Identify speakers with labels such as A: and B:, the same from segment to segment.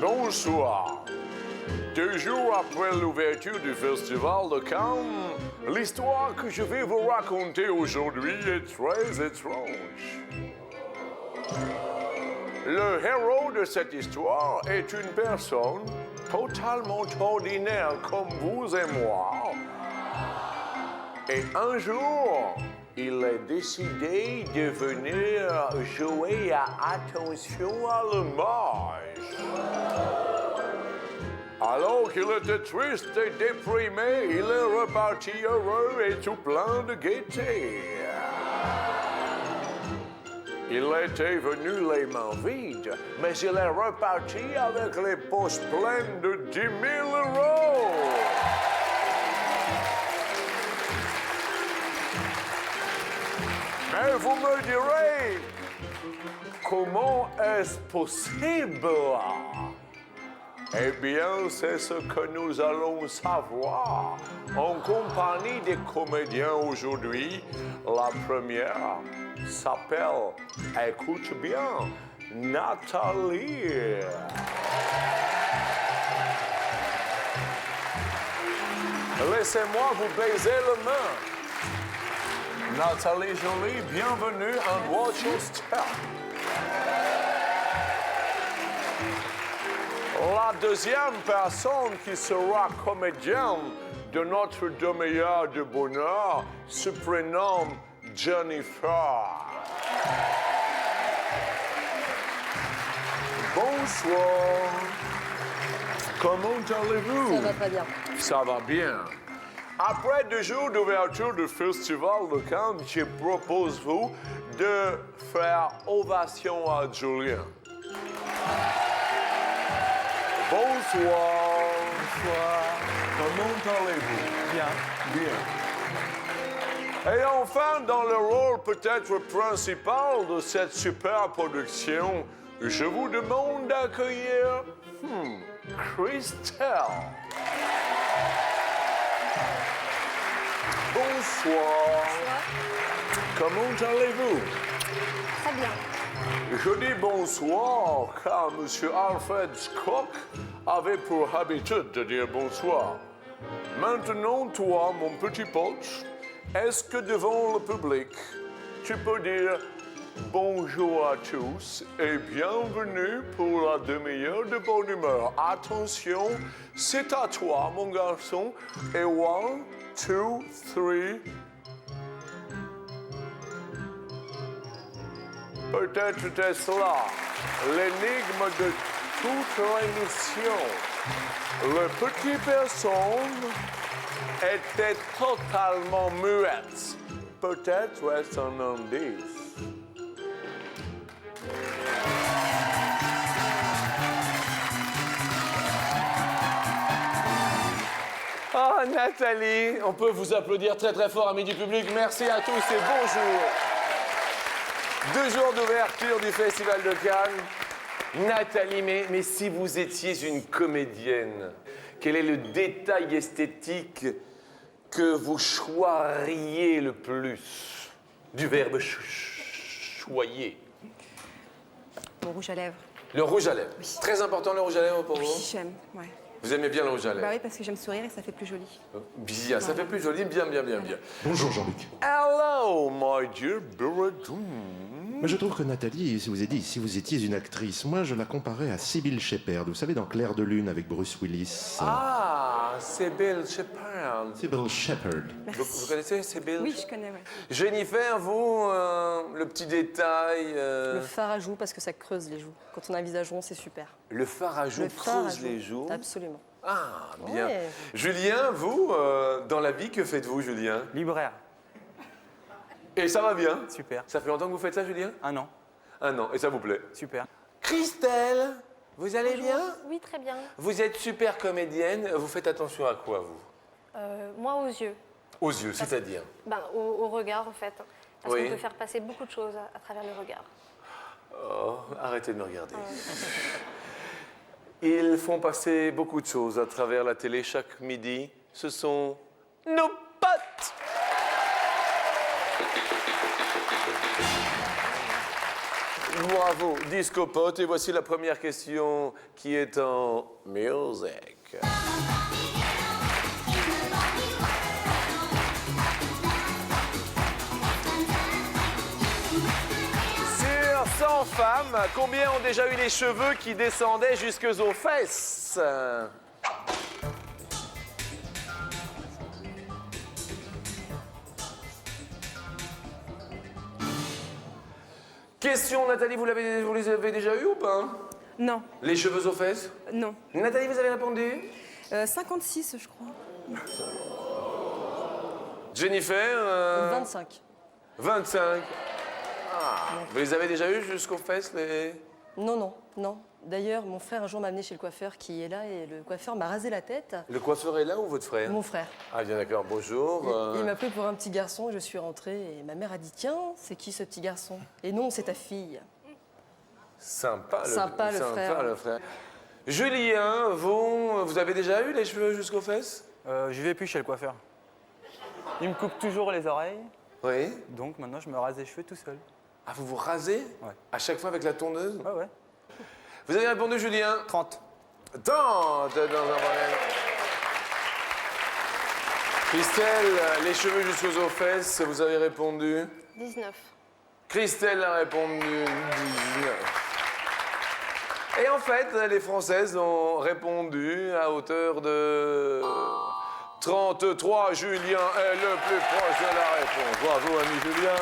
A: Bonsoir. 2 jours après l'ouverture du Festival de Cannes, l'histoire que je vais vous raconter aujourd'hui est très étrange. Le héros de cette histoire est une personne totalement ordinaire comme vous et moi. Et un jour, il a décidé de venir jouer à Attention à l'image. Alors qu'il était triste et déprimé, il est reparti heureux et tout plein de gaieté. Il était venu les mains vides, mais il est reparti avec les poches pleines de 10 000 euros. Mais vous me direz, comment est-ce possible? Eh bien, c'est ce que nous allons savoir en compagnie des comédiens aujourd'hui. La première s'appelle, écoute bien, Nathalie. Laissez-moi vous baiser la main. Nathalie Jolie, bienvenue à Rochester. La deuxième personne qui sera comédienne de notre demi-heure de bonheur se prénomme Jennifer. Bonsoir. Comment allez-vous?
B: Ça va pas bien.
A: Ça va bien. Après 2 jours d'ouverture du Festival de Cannes, je propose vous de faire ovation à Julien. Bonsoir. Bonsoir. Comment allez-vous?
C: Bien.
A: Bien. Et enfin, dans le rôle peut-être principal de cette super production, je vous demande d'accueillir Christelle. Bonsoir. Comment allez-vous?
B: Très bien.
A: Je dis bonsoir car M. Alfred Hitchcock avait pour habitude de dire bonsoir. Maintenant, toi, mon petit pote, est-ce que devant le public, tu peux dire bonjour à tous et bienvenue pour la demi-heure de bonne humeur. Attention, c'est à toi, mon garçon. Et 1, 2, 3... Peut-être était-ce là l'énigme de toute l'émission. La petite personne était totalement muette. Peut-être est-ce un indice.
C: Ah, Nathalie, on peut vous applaudir très très fort, amis du public. Merci à tous et bonjour. 2 jours d'ouverture du Festival de Cannes. Nathalie, mais si vous étiez une comédienne, quel est le détail esthétique que vous choiriez le plus? Du verbe choyer.
B: Mon rouge à lèvres.
C: Le rouge à lèvres.
B: Oui.
C: Très important le rouge à lèvres pour vous?
B: Oui, j'aime, ouais.
C: Vous aimez bien le rouge à lèvres?
B: Bah oui, parce que j'aime sourire et ça fait plus joli.
C: Bien, ça fait plus joli, bien.
D: Bonjour Jean-Luc.
A: Hello, my dear Brigadoon.
D: Moi, je trouve que Nathalie, si vous étiez une actrice, moi je la comparais à Sybil Shepherd. Vous savez, dans Clair de Lune avec Bruce Willis.
C: Ah, Sybil Shepherd.
D: Sybil Shepherd.
C: Vous connaissez Sybil?
B: Oui, je connais, ouais.
C: Jennifer, vous, le petit détail...
B: Le fard à joues, parce que ça creuse les joues. Quand on a un visage rond, c'est super.
C: Le fard à joues
B: Le fard à
C: creuse les joues?
B: Absolument.
C: Ah, bien.
B: Ouais.
C: Julien, vous, dans la vie, que faites-vous, Julien?
E: Libraire.
C: Et ça va bien?
E: Super.
C: Ça fait longtemps que vous faites ça, Julien?
E: 1 an.
C: 1 an, et ça vous plaît?
E: Super.
C: Christelle, vous allez bien?
F: Oui, très bien.
C: Vous êtes super comédienne, vous faites attention à quoi, vous?
F: Moi, aux yeux.
C: Aux yeux, c'est-à-dire?
F: Au regard, en fait. Parce
C: Oui.
F: qu'on peut faire passer beaucoup de choses à travers le regard.
C: Oh, arrêtez de me regarder. Ils font passer beaucoup de choses à travers la télé chaque midi. Ce sont nos potes. Bravo, Disco Pot. Et voici la première question qui est en music. Sur 100 femmes, combien ont déjà eu les cheveux qui descendaient jusqu'aux fesses? Question, Nathalie, vous les avez déjà eu ou pas?
E: Non,
C: Les cheveux aux fesses?
E: non.
C: Nathalie, vous avez répondu?
E: 56, je crois.
C: Jennifer?
B: 25.
C: 25. Ah, vous les avez déjà eu jusqu'aux fesses, les...
B: Non, non, non. D'ailleurs, mon frère un jour m'a amené chez le coiffeur qui est là et le coiffeur m'a rasé la tête.
C: Le coiffeur est là ou votre frère?
B: Mon frère.
C: Ah, bien d'accord, bonjour.
B: Il m'a pris pour un petit garçon, je suis rentrée et ma mère a dit tiens, c'est qui ce petit garçon? Et non, c'est ta fille.
C: Sympa,
B: Sympa, le frère.
C: le frère. Julien, vous avez déjà eu les cheveux jusqu'aux fesses?
G: Je vais plus chez le coiffeur. Il me coupe toujours les oreilles,
C: Oui.
G: donc maintenant je me rase les cheveux tout seul.
C: Ah, vous vous rasez?
G: Ouais.
C: À chaque fois avec la tondeuse?
G: Ouais, ouais.
C: Vous avez répondu, Julien?
G: 30.
C: Tente dans un problème. Christelle, les cheveux jusqu'aux fesses, vous avez répondu?
F: 19.
C: Christelle a répondu 19. Et en fait, les Françaises ont répondu à hauteur de 33. Julien est le plus proche de la réponse. Bravo, ami Julien.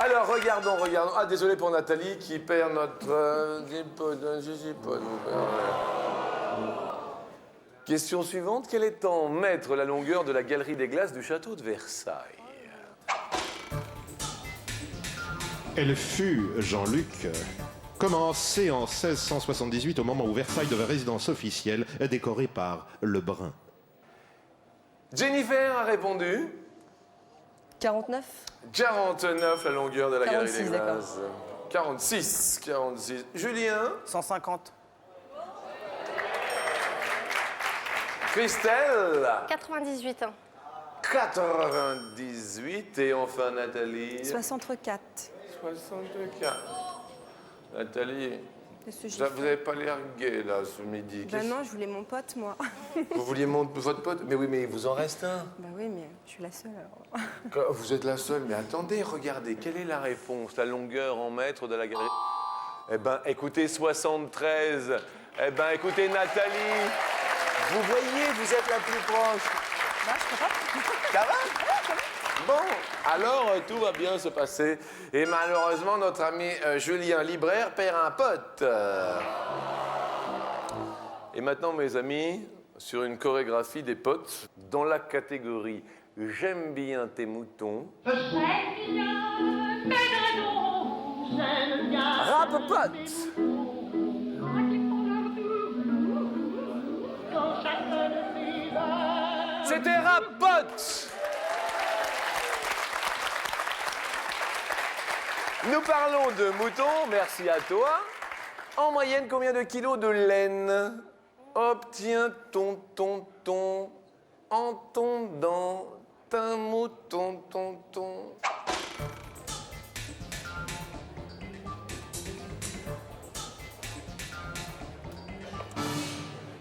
C: Alors, regardons. Ah, désolé pour Nathalie qui perd notre... Question suivante. Quel est en mètres la longueur de la galerie des glaces du château de Versailles?
D: Elle fut, Jean-Luc, commencée en 1678 au moment où Versailles devint résidence officielle décorée par Lebrun.
C: Jennifer a répondu
B: 49.
C: 49, la longueur de la galerie
B: 46,
C: des
B: d'accord.
C: glaces. 46. Julien?
G: 150.
C: Christelle?
F: 98 ans.
C: 98. Et enfin Nathalie?
E: 64.
C: 64. Nathalie,
E: Qu'est-ce que j'ai
C: vous n'avez pas l'air gay là ce midi.
E: Bah non, je voulais mon pote, moi.
C: Vous vouliez votre pote? Mais oui, mais il vous en reste un.
E: Bah oui, mais je suis la seule, alors.
C: Vous êtes la seule, mais attendez, regardez, quelle est la réponse, la longueur en mètres de la galerie? Eh ben, écoutez, 73. Eh ben, écoutez, Nathalie, vous voyez, vous êtes la plus proche.
E: Bah, je crois pas.
C: Ça va? Bon, alors tout va bien se passer. Et malheureusement, notre ami Julien Libraire perd un pote. Et maintenant, mes amis, sur une chorégraphie des potes, dans la catégorie J'aime bien tes moutons. Rap pote. C'était Rap pote. Nous parlons de moutons, merci à toi. En moyenne, combien de kilos de laine obtient-on en tondant un mouton,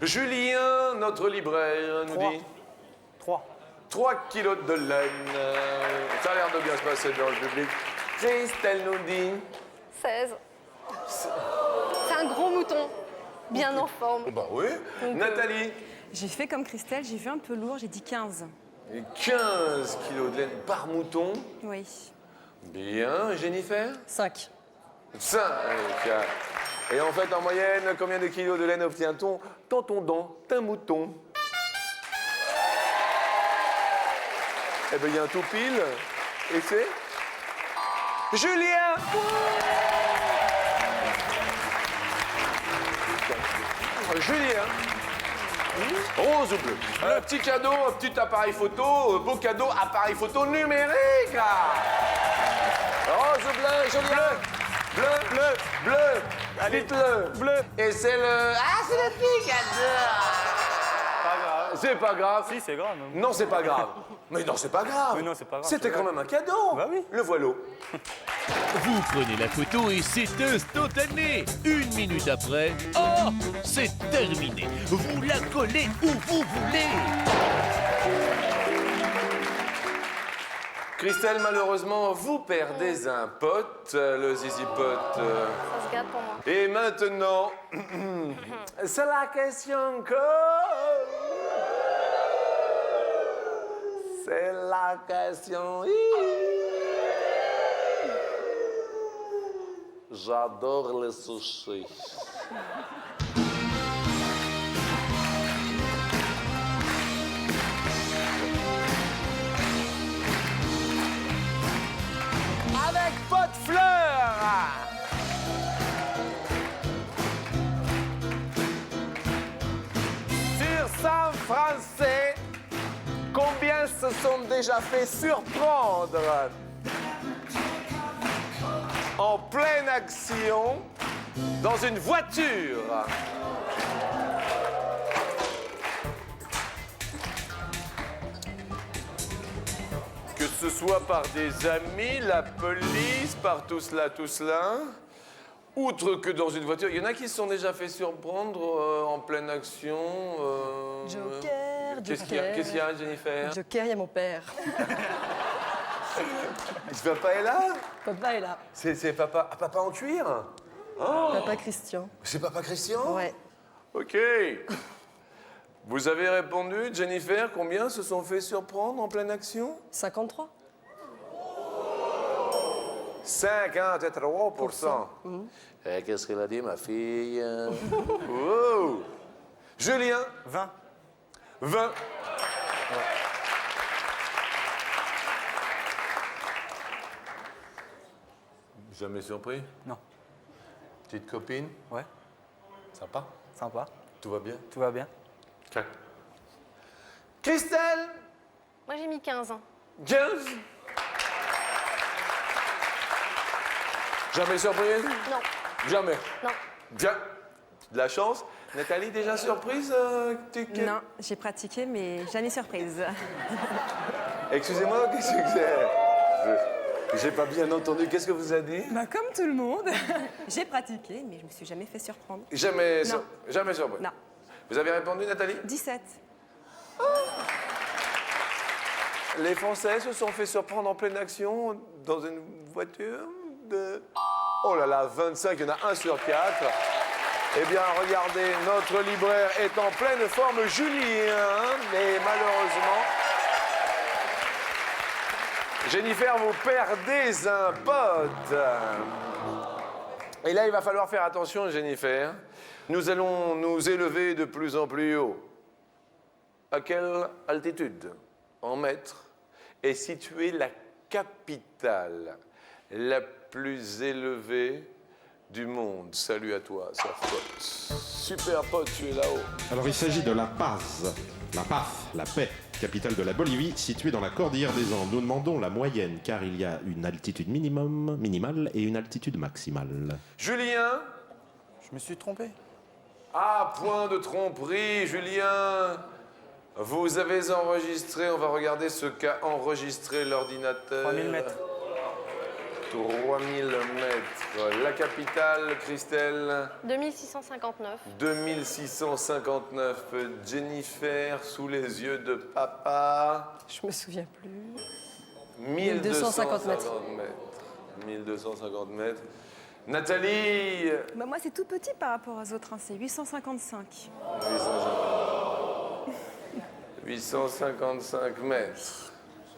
C: Julien, notre libraire, nous
G: 3.
C: dit
G: 3.
C: 3 kilos de laine. Ça a l'air de bien se passer dans le public. Christelle nous dit
F: 16. C'est un gros mouton, bien en forme.
C: Bah oui. Nathalie,
E: J'ai fait comme Christelle, j'ai vu un peu lourd, j'ai dit 15.
C: 15 kilos de laine par mouton.
E: Oui.
C: Bien. Jennifer?
B: 5.
C: 5. Et en fait, en moyenne, combien de kilos de laine obtient-on dans un mouton? Eh bien, il y a un tout pile. Et c'est Julien! Julien, rose ou bleu? Le petit cadeau, petit appareil photo, beau cadeau, appareil photo numérique. Rose ou bleu, Julien? Bleu. Dites-le.
G: Bleu.
C: Et c'est le... Ah, c'est le petit cadeau.
G: Pas grave.
C: c'est pas grave.
G: Si, c'est grave. même.
C: Non, c'est pas grave. Mais non, c'est pas grave.
G: Mais non, c'est pas grave,
C: C'était
G: c'est
C: quand
G: vrai.
C: même un cadeau.
G: Bah oui.
C: Le voileau.
H: Vous prenez la photo et c'est instantané. 1 minute après, oh, c'est terminé. Vous la collez où vous voulez.
C: Christelle, malheureusement, vous perdez un pote, le zizi pote.
F: Ça se gâte pour moi.
C: Et maintenant, c'est la question que... C'est la question... J'adore les sushis. Avec pas de fleurs. Sur 100 Français, combien se sont déjà fait surprendre en pleine action dans une voiture? Que ce soit par des amis, la police, par tout cela, outre que dans une voiture, il y en a qui se sont déjà fait surprendre en pleine action.
B: Joker,
C: Qu'est-ce qu'il y a, Jennifer?
B: Joker, il y a mon père.
C: Papa est là?
B: Papa est là.
C: C'est papa. Ah, papa en cuir?
B: Papa Christian.
C: C'est papa Christian?
B: Ouais.
C: Ok. Vous avez répondu, Jennifer, combien se sont fait surprendre en pleine action?
B: 53.
C: 53%. Qu'est-ce qu'elle a dit, ma fille? Wow. Julien?
G: 20.
C: 20. Jamais surpris?
G: Non.
C: Petite copine?
G: Ouais.
C: Sympa?
G: Sympa.
C: Tout va bien?
G: Tout va bien.
C: Christelle?
F: Moi, j'ai mis 15 ans.
C: 15? Jamais surprise?
F: Non,
C: Jamais.
F: non.
C: Bien. De la chance. Nathalie, déjà surprise?
E: Non, j'ai pratiqué, mais jamais surprise.
C: Excusez-moi, qu'est-ce que c'est? J'ai pas bien entendu. Qu'est-ce que vous avez dit?
E: Bah, comme tout le monde. J'ai pratiqué, mais je me suis jamais fait surprendre.
C: Jamais,
E: Non.
C: jamais surprise.
E: Non.
C: Vous avez répondu, Nathalie?
E: 17.
C: Les Français se sont fait surprendre en pleine action dans une voiture de... Oh là là, 25, il y en a 1 sur 4. Eh bien, regardez, notre libraire est en pleine forme, Julien, mais malheureusement... Jennifer, vous perdez un pote. Et là, il va falloir faire attention, Jennifer. Nous allons nous élever de plus en plus haut. À quelle altitude, en mètres, est située la capitale la plus élevée du monde? Salut à toi, sœur pote. Super pote, tu es là-haut.
D: Alors il s'agit de La Paz, la paix, capitale de la Bolivie, située dans la cordillère des Andes. Nous demandons la moyenne, car il y a une altitude minimale et une altitude maximale.
C: Julien?
G: Je me suis trompé.
C: Ah, point de tromperie, Julien. Vous avez enregistré, on va regarder ce qu'a enregistré l'ordinateur.
G: 3000 mètres.
C: 3000 mètres. La capitale, Christelle?
F: 2659.
C: 2659. Jennifer, sous les yeux de papa.
B: Je me souviens plus.
C: 1250
B: mètres.
C: 1250 mètres. Nathalie?
E: Bah, moi, c'est tout petit par rapport aux autres. Hein. C'est 855.
C: 855 mètres.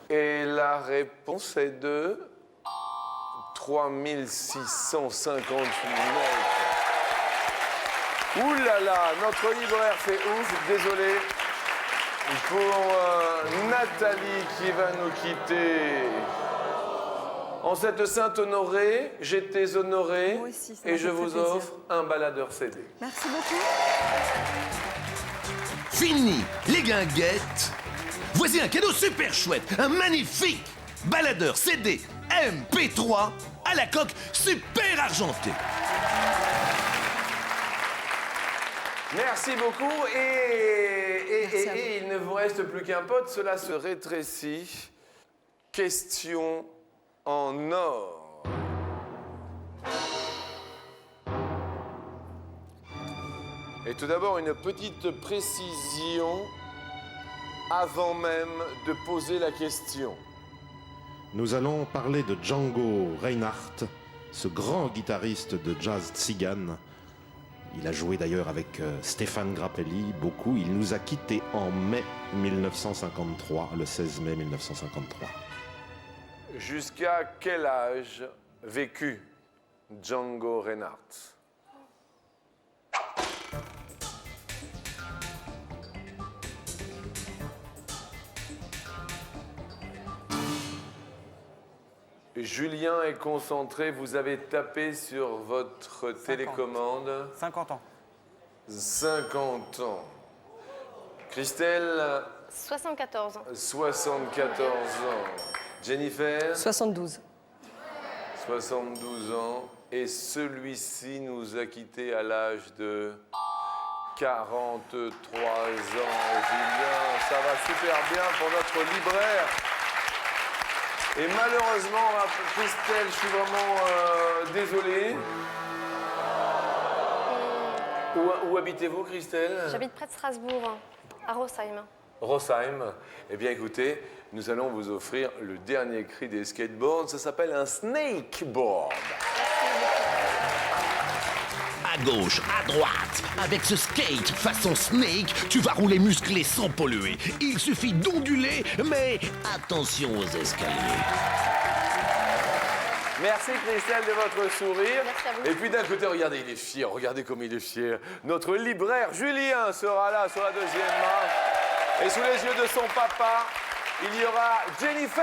C: Et la réponse est de 3658 mètres. Ouh là là, notre libraire fait ouf, désolé pour Nathalie qui va nous quitter. En cette Sainte Honorée, j'étais honoré
E: Moi aussi, ça
C: et
E: m'a
C: je
E: fait
C: vous
E: très plaisir.
C: offre un baladeur CD.
E: Merci beaucoup.
H: Fini les guinguettes. Voici un cadeau super chouette, un magnifique baladeur CD MP3 à la coque super argentée.
C: Merci beaucoup. Et il ne vous reste plus qu'un pote, cela se rétrécit. Question en or. Et tout d'abord, une petite précision avant même de poser la question.
D: Nous allons parler de Django Reinhardt, ce grand guitariste de jazz tzigane. Il a joué d'ailleurs avec Stéphane Grappelli, beaucoup. Il nous a quittés en mai 1953, le 16 mai 1953.
C: Jusqu'à quel âge vécut Django Reinhardt? Julien est concentré, vous avez tapé sur votre télécommande.
G: 50 ans.
C: 50 ans. Christelle,
F: 74 ans.
C: 74 ans. Jennifer,
B: 72.
C: 72 ans. Et celui-ci nous a quittés à l'âge de 43 ans. Julien, ça va super bien pour notre libraire. Et malheureusement, Christelle, je suis vraiment désolé. Où habitez-vous, Christelle?
F: J'habite près de Strasbourg, à Rosheim.
C: Rosheim. Eh bien, écoutez, nous allons vous offrir le dernier cri des skateboards. Ça s'appelle un snakeboard.
H: À gauche, à droite, avec ce skate façon snake, tu vas rouler musclé sans polluer. Il suffit d'onduler, mais attention aux escaliers.
C: Merci Christelle de votre sourire.
F: Merci à vous.
C: Et puis d'un côté, regardez, il est fier. Regardez comme il est fier. Notre libraire Julien sera là sur la deuxième marche. Et sous les yeux de son papa, il y aura Jennifer.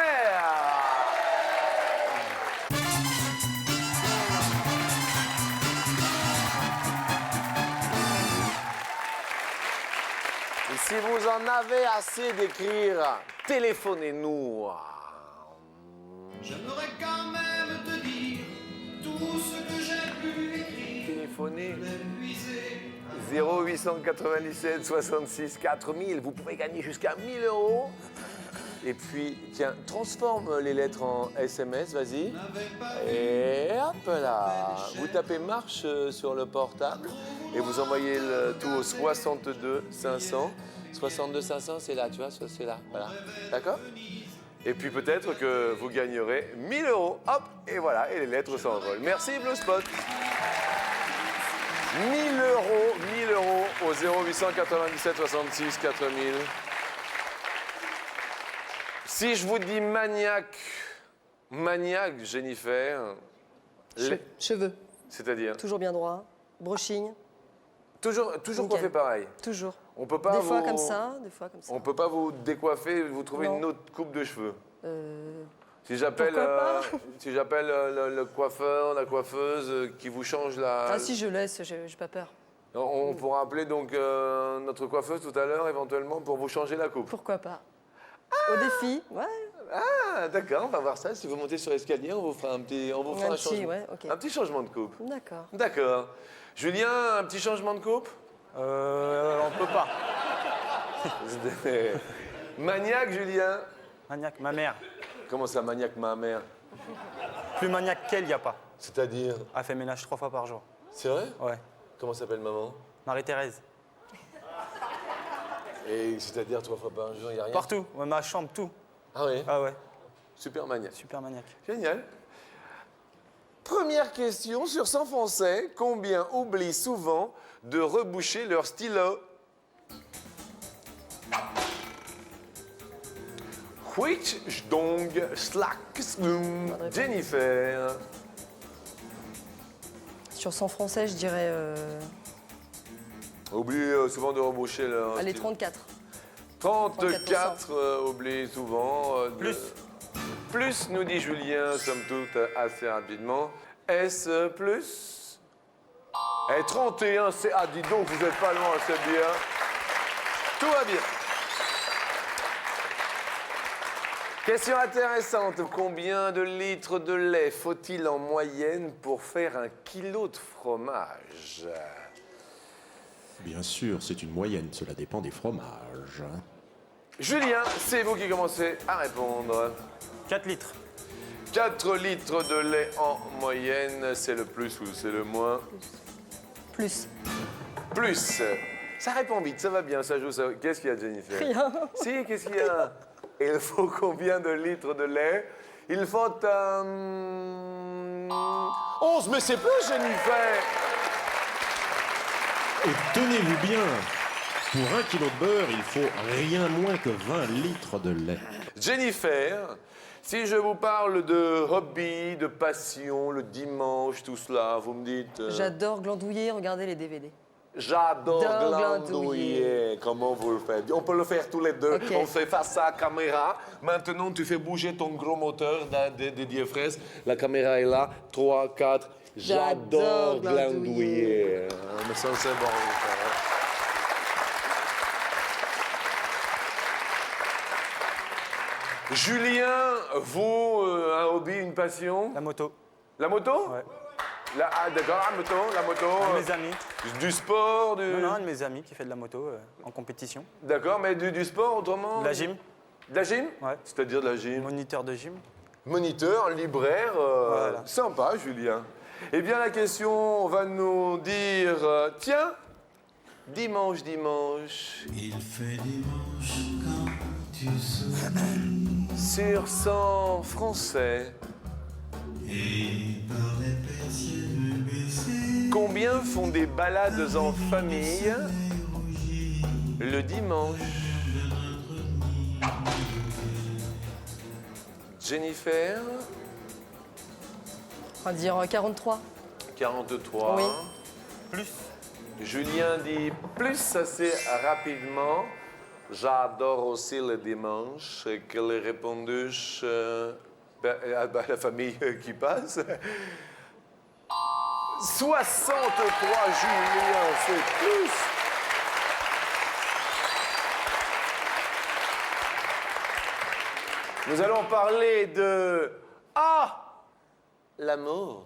C: Et si vous en avez assez d'écrire, téléphonez-nous.
I: J'aimerais quand même te dire tout ce que j'ai pu écrire.
C: Téléphonez.
I: Épuisé.
C: 0897 66 4000. Vous pouvez gagner jusqu'à 1000 €. Et puis, tiens, transforme les lettres en SMS, vas-y. Et hop là. Vous tapez marche sur le portable et vous envoyez le tout au 62 500. 62 500, c'est là, tu vois, c'est là. Voilà. D'accord? Et puis peut-être que vous gagnerez 1000 €. Hop, et voilà, et les lettres s'envolent. Merci Blue Spot. 1000 € au 0897 66 4000. Si je vous dis maniaque, Jennifer,
B: Cheveux,
C: c'est-à-dire
B: toujours bien droit. Brushing,
C: toujours
B: nickel.
C: coiffé pareil.
B: toujours.
C: On peut pas
B: Des
C: vous,
B: fois comme ça, des fois comme ça.
C: On peut pas vous décoiffer, vous trouver
B: Non.
C: une autre coupe de cheveux.
B: Euh,
C: Si j'appelle
B: Pourquoi
C: si j'appelle le coiffeur, la coiffeuse qui vous change la.
B: Ah si, je laisse, j'ai pas peur.
C: On pourra appeler donc notre coiffeuse tout à l'heure éventuellement pour vous changer la coupe.
B: Pourquoi pas? Au défi, ouais.
C: Ah d'accord, on va voir ça. Si vous montez sur l'escalier, on vous fera un petit, on vous fera
B: Un
C: un
B: petit,
C: changement,
B: ouais, ok.
C: un petit changement de coupe.
B: D'accord.
C: D'accord. Julien, un petit changement de coupe?
G: On peut pas.
C: Maniaque, Julien.
G: Maniaque, ma mère.
C: Comment ça, maniaque, ma mère?
G: Plus maniaque qu'elle, y a pas.
C: C'est-à-dire?
G: Elle fait ménage 3 fois par jour.
C: C'est vrai?
G: Ouais.
C: Comment s'appelle maman?
G: Marie-Thérèse.
C: Et c'est-à-dire 3 fois par jour, il n'y a rien?
G: Partout. Ouais, ma chambre, tout.
C: Ah oui?
G: Ah ouais.
C: Super maniaque.
G: Super maniaque.
C: Génial. Première question sur 100 Français. Combien oublient souvent de reboucher leur stylo? Which donc Jennifer?
B: Sur 100 français, je dirais...
C: Oublie souvent de reboucher leur
B: allez,
C: stylo.
B: 34.
C: 34 oublient souvent. Plus, nous dit Julien, somme toute, assez rapidement. Est-ce plus? Et 31, c'est... Ah, dis donc, vous êtes pas loin, c'est bien. Tout va bien. Question intéressante. Combien de litres de lait faut-il en moyenne pour faire 1 kilo de fromage?
D: Bien sûr, c'est une moyenne, cela dépend des fromages.
C: Julien, c'est vous qui commencez à répondre.
G: 4 litres.
C: 4 litres de lait en moyenne, c'est le plus ou c'est le moins?
B: Plus.
C: Plus. Ça répond vite, ça va bien, ça joue, ça. Qu'est-ce qu'il y a, Jennifer?
B: Rien.
C: Si, qu'est-ce qu'il y a? Il faut combien de litres de lait? Il faut 11, mais c'est peu, Jennifer.
D: Et tenez-vous bien, pour 1 kilo de beurre, il faut rien moins que 20 litres de lait.
C: Jennifer, si je vous parle de hobby, de passion, le dimanche, tout cela, vous me dites...
B: J'adore glandouiller, regarder les DVD.
C: J'adore
B: J'adore
C: glandouiller. Comment vous le faites? On peut le faire tous les deux.
B: Ok.
C: On fait face à la caméra. Maintenant, tu fais bouger ton gros moteur des diaphragmes. La caméra est là. 3, 4. J'adore glandouiller. Ah, mais ça, c'est bon. Julien, vous, un hobby, une passion?
G: La moto.
C: La moto?
G: Ouais.
C: Ah, d'accord, la moto.
G: Un de mes amis.
C: Du sport,
G: Non, un de mes amis qui fait de la moto en compétition.
C: D'accord, mais du sport autrement?
G: De la gym.
C: De la gym?
G: Ouais.
C: C'est-à-dire de la gym?
G: Moniteur de gym.
C: Moniteur, libraire,
G: Voilà.
C: sympa, Julien. Eh bien, la question va nous dire, tiens, dimanche.
I: Il fait dimanche quand tu souris
C: Sur 100 Français,
I: et par les persiennes baissées,
C: combien font des balades en famille le dimanche? Jennifer,
B: On va dire 43.
C: 43.
B: Oui.
G: Plus.
C: Julien dit plus, ça c'est rapidement. J'adore aussi le dimanche. Quelle est réponse la famille qui passe. 63, Julien, c'est plus. Nous allons parler de... Ah! L'amour.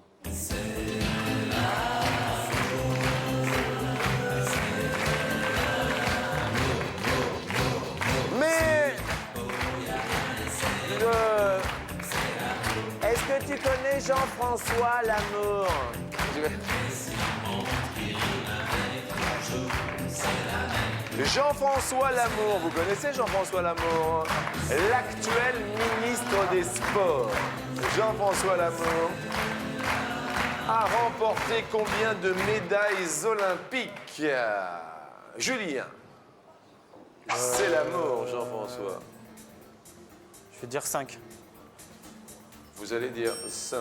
C: Mais... Est-ce que tu connais Jean-François Lamour? Jean-François Lamour, vous connaissez Jean-François Lamour? L'actuel ministre des Sports. Jean-François Lamour a remporté combien de médailles olympiques? Julien. C'est l'amour, Jean-François.
G: Je vais dire 5.
C: Vous allez dire 5.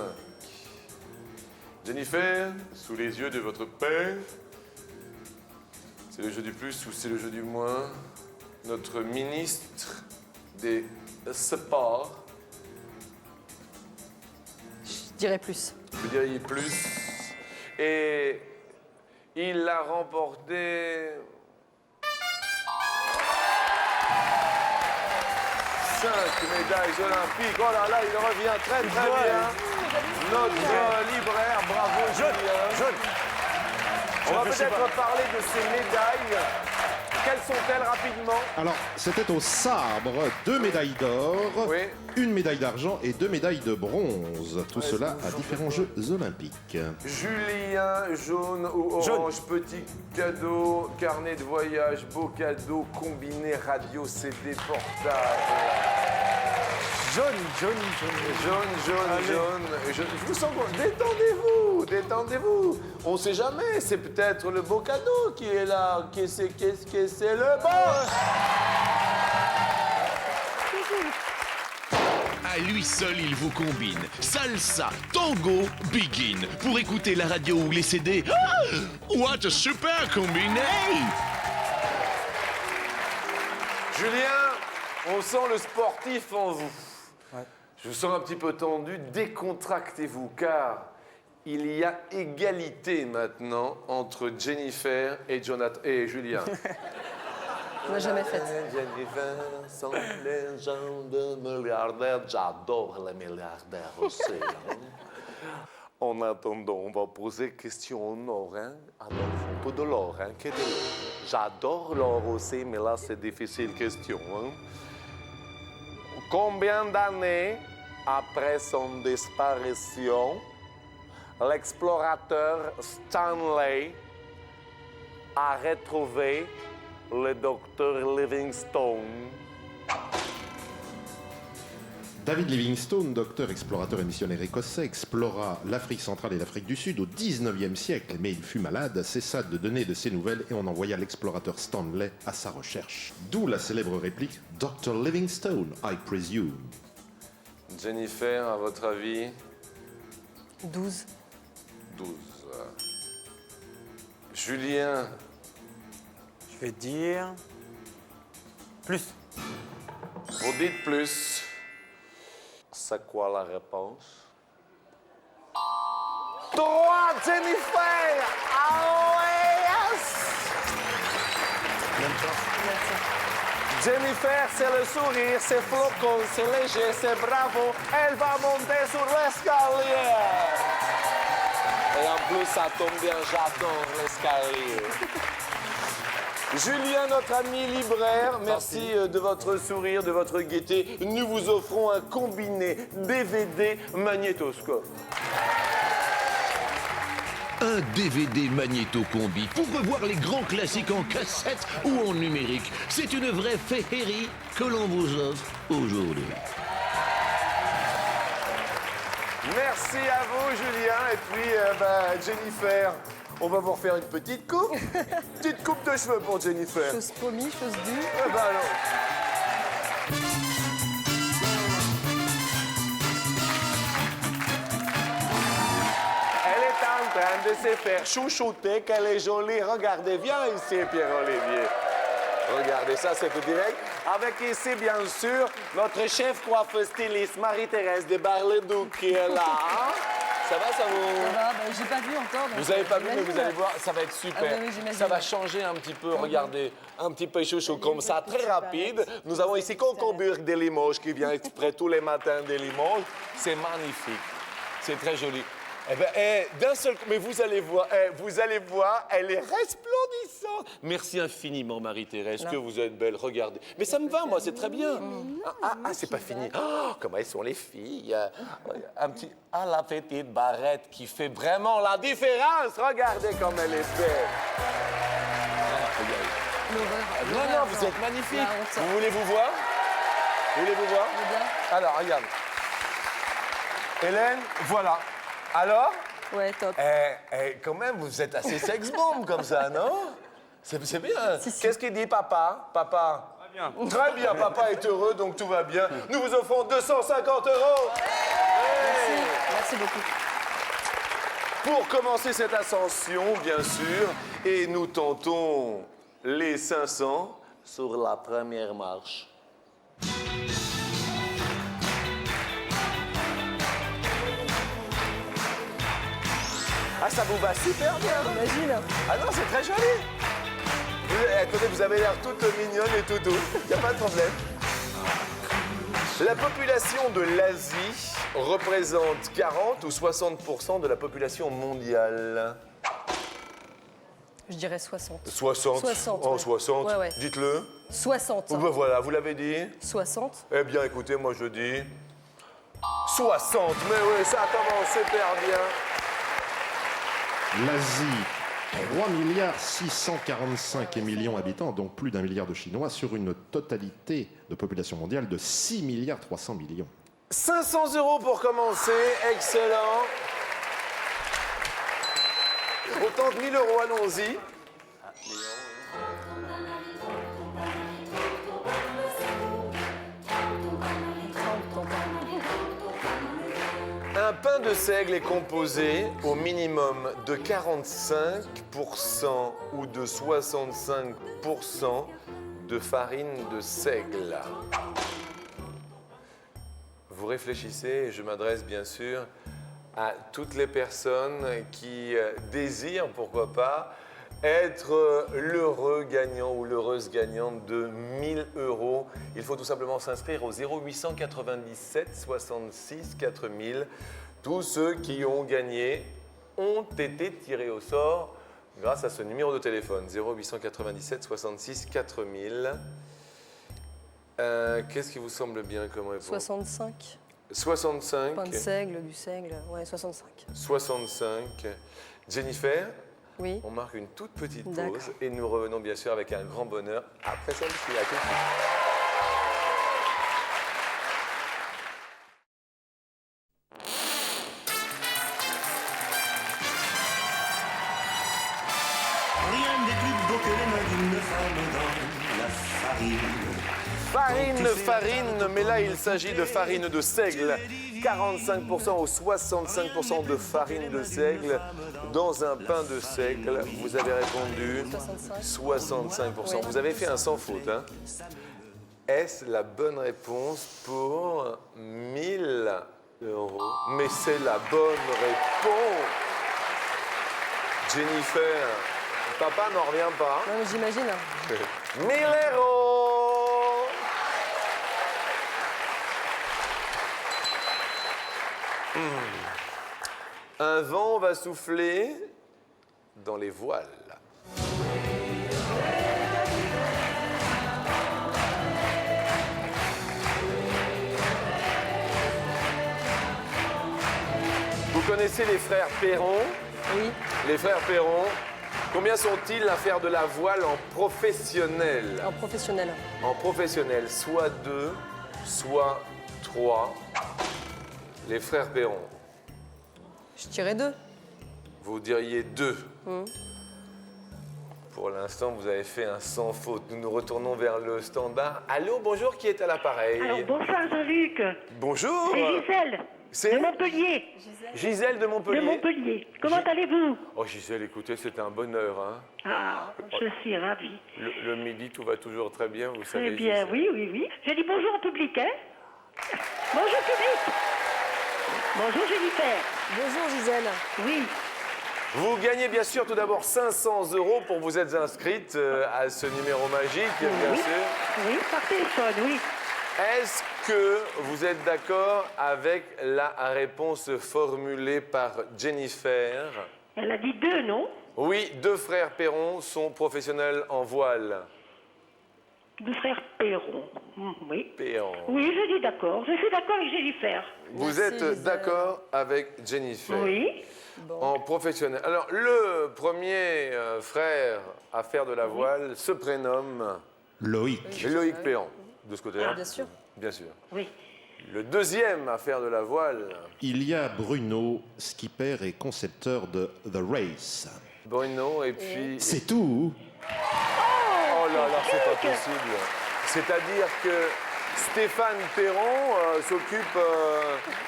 C: Jennifer, sous les yeux de votre père, c'est le jeu du plus ou c'est le jeu du moins? Notre ministre des Sports,
B: Je dirais plus.
C: vous diriez plus, et il l'a remporté 5 médailles olympiques. Oh là là, il revient très bien. Notre libraire, bravo Julien. On va peut-être parler de ces médailles. Quelles sont-elles rapidement?
D: Alors, c'était au sabre, 2 médailles d'or,
C: Oui.
D: 1 médaille d'argent et 2 médailles de bronze. Tout cela à différents Jeux olympiques.
C: Julien, jaune ou orange, petit cadeau, carnet de voyage, beau cadeau, combiné, radio, CD, portable.
G: Jaune.
C: Jaune. Je vous sens bon. Détendez-vous. On sait jamais, c'est peut-être le beau cadeau qui est là. Qu'est-ce que c'est le bon?
H: À lui seul, il vous combine salsa, tango, begin. Pour écouter la radio ou les CD. Ah, what a super combiné!
C: Julien, on sent le sportif en vous.
G: Ouais.
C: Je vous sens un petit peu tendu. Décontractez-vous, car il y a égalité maintenant entre Jennifer et Julien.
B: On n'a jamais fait.
C: Jennifer sont les gens de milliardaires. J'adore les milliardaires aussi.
A: En attendant, on va poser question au nord, hein? Alors, un peu de l'or, hein? Que de l'or. J'adore l'or aussi, mais là, c'est difficile question, hein? Combien d'années après son disparition, l'explorateur Stanley a retrouvé le docteur Livingstone?
D: David Livingstone, docteur explorateur et missionnaire écossais, explora l'Afrique centrale et l'Afrique du Sud au 19e siècle, mais il fut malade, cessa de donner de ses nouvelles et on envoya l'explorateur Stanley à sa recherche. D'où la célèbre réplique « Dr. Livingstone, I presume ».
C: Jennifer, à votre avis?
B: 12.
C: 12. Julien?
G: Je vais dire... Plus.
C: Vous dites plus.
A: C'est quoi la réponse? 3, Jennifer! Ah ouais, yes! Jennifer, c'est le sourire, c'est flocon, c'est léger, c'est bravo. Elle va monter sur l'escalier. Et en plus, ça tombe bien, j'adore l'escalier. Julien, notre ami libraire, merci de votre sourire, de votre gaieté. Nous vous offrons un combiné DVD magnétoscope.
H: Un DVD magnéto-combi pour revoir les grands classiques en cassette ou en numérique. C'est une vraie féerie que l'on vous offre aujourd'hui.
C: Merci à vous, Julien. Et puis, Jennifer, on va vous refaire une petite coupe. Petite coupe de cheveux pour Jennifer.
B: Chose promis, chose due.
C: Alors. Elle est en train de se faire chouchouter, qu'elle est jolie. Regardez, viens ici, Pierre-Olivier. Regardez, ça, c'est tout direct. Avec ici, bien sûr, notre chef coiffeuse styliste Marie-Thérèse de Bar-le-Duc qui est là. Hein? Ça va, ça vous...
B: Ça va, j'ai pas vu encore. Donc
C: Vous n'avez pas vu, mais
B: j'imagine.
C: vous allez voir, ça va être super.
B: Ah oui, oui, j'imagine.
C: Ça va changer un petit peu, regardez, un petit peu chouchou comme ça, très rapide. Nous avons ici Concomburg de Limoges qui vient exprès tous les matins de Limoges. C'est magnifique, c'est très joli. Eh bien, d'un seul coup, mais vous allez voir, elle est resplendissante. Merci infiniment, Marie-Thérèse, que vous êtes belle, regardez. Mais ça me va, moi, c'est très bien. C'est pas fini. Oh, comment elles sont les filles. Un petit... Ah, la petite barrette qui fait vraiment la différence. Regardez comme elle est belle. Non, vous êtes magnifique.
B: La honte.
C: Vous voulez vous voir? Vous voulez vous voir?
B: Je veux bien.
C: Alors, regarde. Hélène, voilà. Alors?
B: Ouais, top.
C: Quand même, vous êtes assez sex-bomb comme ça, non? C'est bien.
B: Si, si.
C: Qu'est-ce qu'il dit, papa? Papa?
G: Très bien.
C: Très bien, papa est heureux, donc tout va bien. Nous vous offrons 250 €.
B: Merci. Merci beaucoup.
C: Pour commencer cette ascension, bien sûr, et nous tentons les 500
A: Sur la première marche.
C: Ah, ça vous va super bien.
B: Imagine.
C: Ah non, c'est très joli. Écoutez, vous avez l'air toute mignonne et tout doux. Il n'y a pas de problème. La population de l'Asie représente 40 ou 60% de la population mondiale.
B: Je dirais 60.
C: 60.
B: 60,
C: Oh,
B: ouais.
C: 60.
B: Ouais, ouais.
C: Dites-le.
B: 60.
C: Ben voilà, vous l'avez dit.
B: 60.
C: Eh bien, écoutez, moi je dis 60. Mais oui, ça commence super bien.
D: L'Asie, 3 milliards 645 millions d'habitants, donc plus d'1 milliard de Chinois, sur une totalité de population mondiale de 6 milliards 300 millions.
C: 500 € pour commencer, excellent. Autant de 1000 €, allons-y. Un pain de seigle est composé au minimum de 45% ou de 65% de farine de seigle. Vous réfléchissez, et je m'adresse bien sûr à toutes les personnes qui désirent, pourquoi pas, être l'heureux gagnant ou l'heureuse gagnante de 1000 €. Il faut tout simplement s'inscrire au 0897 66 4000. Tous ceux qui ont gagné ont été tirés au sort grâce à ce numéro de téléphone 0897 66 4000. Qu'est-ce qui vous semble bien comme réponse?
B: 65.
C: 65.
B: Pain de seigle, du seigle. Ouais, 65.
C: 65. Jennifer,
B: Oui.
C: on marque une toute petite
B: D'accord.
C: pause et nous revenons bien sûr avec un grand bonheur après celle-ci. À tout de suite.
I: Rien n'est plus beau que les mains d'une femme dans la farine.
C: Farine, mais là il s'agit de farine de seigle. 45% ou 65% de farine de seigle dans un pain de seigle. Vous avez répondu 65%. Vous avez fait un sans faute. Hein. Est-ce la bonne réponse pour 1000 euros? Mais c'est la bonne réponse. Jennifer, papa n'en revient pas.
B: Non, mais j'imagine.
C: 1000 euros. Un vent va souffler dans les voiles. Vous connaissez les frères Perron?
B: Oui.
C: Les frères Perron, combien sont-ils à faire de la voile en professionnel?
B: En professionnel.
C: En professionnel, soit 2, soit 3. Les frères Perron,
B: Je dirais 2.
C: vous diriez 2. Pour l'instant, vous avez fait un sans faute. Nous nous retournons vers le standard. Allô, bonjour, qui est à l'appareil?
J: Alors bonsoir Jean-Luc,
C: Bonjour.
J: c'est Gisèle
C: C'est
J: de Montpellier.
C: Gisèle de Montpellier.
J: De Montpellier. Comment allez-vous?
C: Oh, Gisèle, écoutez, c'est un bonheur. Hein.
J: Ah, je suis ravie.
C: Le midi, tout va toujours très bien, vous savez.
J: Très bien,
C: Gisèle.
J: oui, oui, oui. Je dis bonjour au public, hein? Bonjour public. Bonjour Jennifer.
B: Bonjour Gisèle.
J: Oui.
C: Vous gagnez bien sûr tout d'abord 500 euros pour vous être inscrite à ce numéro magique, bien
J: Oui.
C: sûr.
J: Oui, par téléphone, oui.
C: Est-ce que vous êtes d'accord avec la réponse formulée par Jennifer?
J: Elle a dit 2, non?
C: Oui, 2 frères Perron sont professionnels en voile.
J: 2 frères Perron. Oui.
C: Perron.
J: Oui, je dis d'accord. Je suis d'accord avec Jennifer.
C: Vous
B: Merci,
C: êtes
B: Gisèle.
C: d'accord avec Jennifer?
J: Oui.
C: En professionnel. Alors, le premier frère à faire de la voile se prénomme
D: Loïc.
C: Loïc Perron, de ce côté-là.
B: Ah, bien sûr.
C: Bien sûr.
J: Oui.
C: Le deuxième à faire de la voile,
D: Il y a Bruno, skipper et concepteur de The Race.
C: Bruno, et puis...
D: C'est tout.
C: Oh là là, c'est pas possible. C'est-à-dire que Stéphane Perron s'occupe...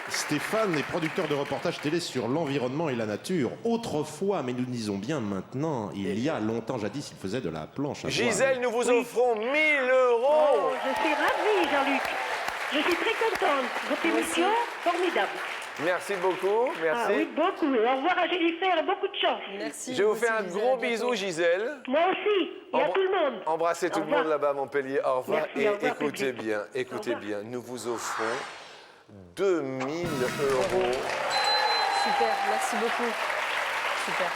D: Stéphane est producteur de reportages télé sur l'environnement et la nature. Autrefois, mais nous disons bien maintenant, il y a longtemps jadis, il faisait de la planche à voile.
C: Gisèle, nous vous offrons 1000
J: Oh,
C: euros.
J: je suis ravie, Jean-Luc. Je suis très contente. Votre émission, formidable.
C: Merci beaucoup, merci.
J: Ah oui, beaucoup. Et au revoir à Jennifer et beaucoup de chance.
B: Merci.
C: Je vous fais
B: aussi,
C: un
B: Gisèle,
C: gros
B: à bientôt.
C: bisou, Gisèle.
J: Moi aussi. Et à tout le monde.
C: Embrassez tout
J: Au
C: le
J: revoir.
C: monde là-bas à Montpellier. Au revoir.
J: Merci,
C: Et
J: au revoir,
C: écoutez
J: public.
C: bien,
J: Au
C: écoutez
J: revoir.
C: bien, nous vous offrons 2000 euros.
B: Super, merci beaucoup. Super.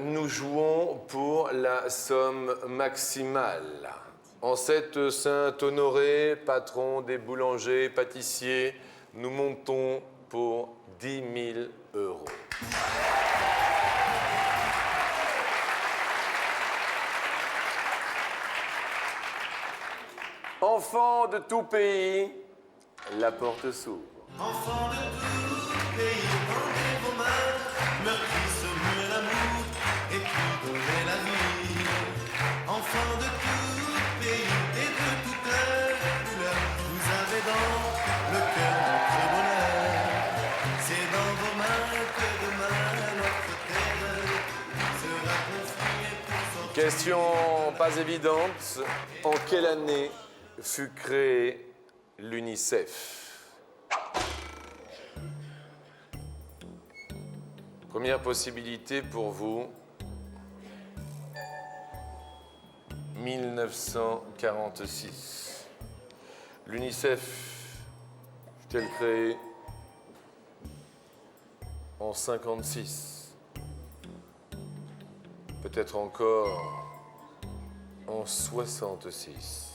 C: Nous jouons pour la somme maximale. En cette Saint-Honoré, patron des boulangers, pâtissiers, nous montons pour 10 000 euros. Enfants de tout pays, la porte s'ouvre.
I: Enfants de tout pays, tendez vos mains, meurtri semez l'amour, et puis donnez la vie. Enfants de tout pays et de toute couleur, vous avez dans le cœur notre bonheur. C'est dans vos mains que demain notre terre sera confiée pour son...
C: Question pas évidente. En quelle année fut créé l'UNICEF? Première possibilité pour vous. 1946. L'UNICEF Fut-elle créée en 56? Peut-être encore en 66.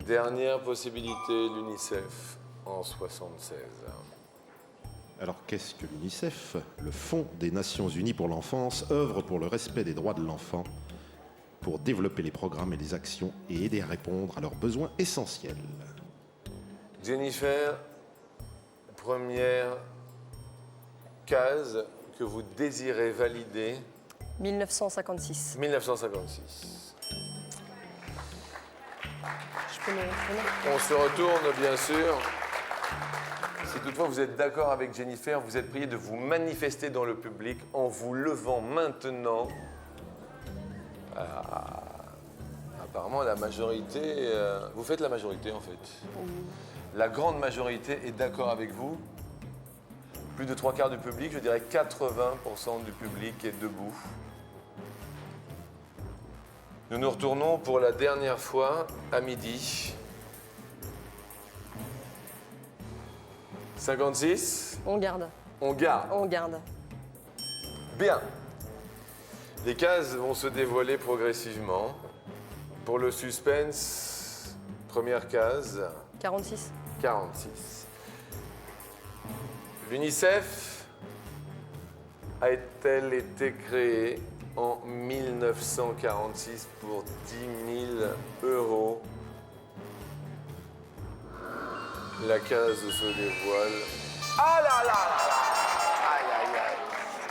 C: Dernière possibilité, l'UNICEF en 76.
D: Alors qu'est-ce que l'UNICEF? Le Fonds des Nations Unies pour l'enfance œuvre pour le respect des droits de l'enfant, pour développer les programmes et les actions et aider à répondre à leurs besoins essentiels.
C: Jennifer, première case que vous désirez valider,
B: 1956.
C: 1956.
B: Je peux me...
C: On se retourne, bien sûr. Si toutefois vous êtes d'accord avec Jennifer, vous êtes prié de vous manifester dans le public en vous levant maintenant. Apparemment, la majorité... vous faites la majorité, en fait. La grande majorité est d'accord avec vous. Plus de 3/4 du public, je dirais 80% du public est debout. Nous nous retournons pour la dernière fois à midi. 56.
B: On garde.
C: On garde.
B: On garde.
C: Bien. Les cases vont se dévoiler progressivement. Pour le suspense, première case,
B: 46.
C: 46. L'UNICEF a-t-elle été créée en 1946 pour 10 000 €? La case se dévoile. Ah là là là là! Aïe aïe aïe!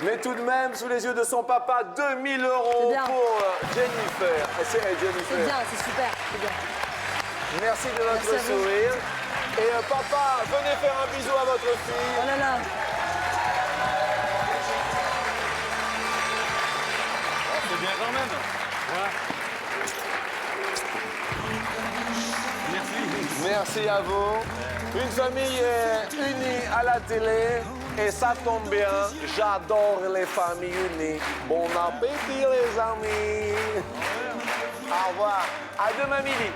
C: Mais tout de même, sous les yeux de son papa, 2 000 € pour Jennifer. C'est Jennifer.
B: C'est bien, c'est super, c'est bien.
C: Merci de votre
B: Merci à vous.
C: sourire. Et papa, venez faire un bisou à votre fille.
B: Oh là là.
G: C'est bien quand même. Voilà. Merci.
C: Merci à vous. Une famille unie à la télé. Et ça tombe bien, j'adore les familles unies. Bon appétit les amis. Au revoir. À demain midi.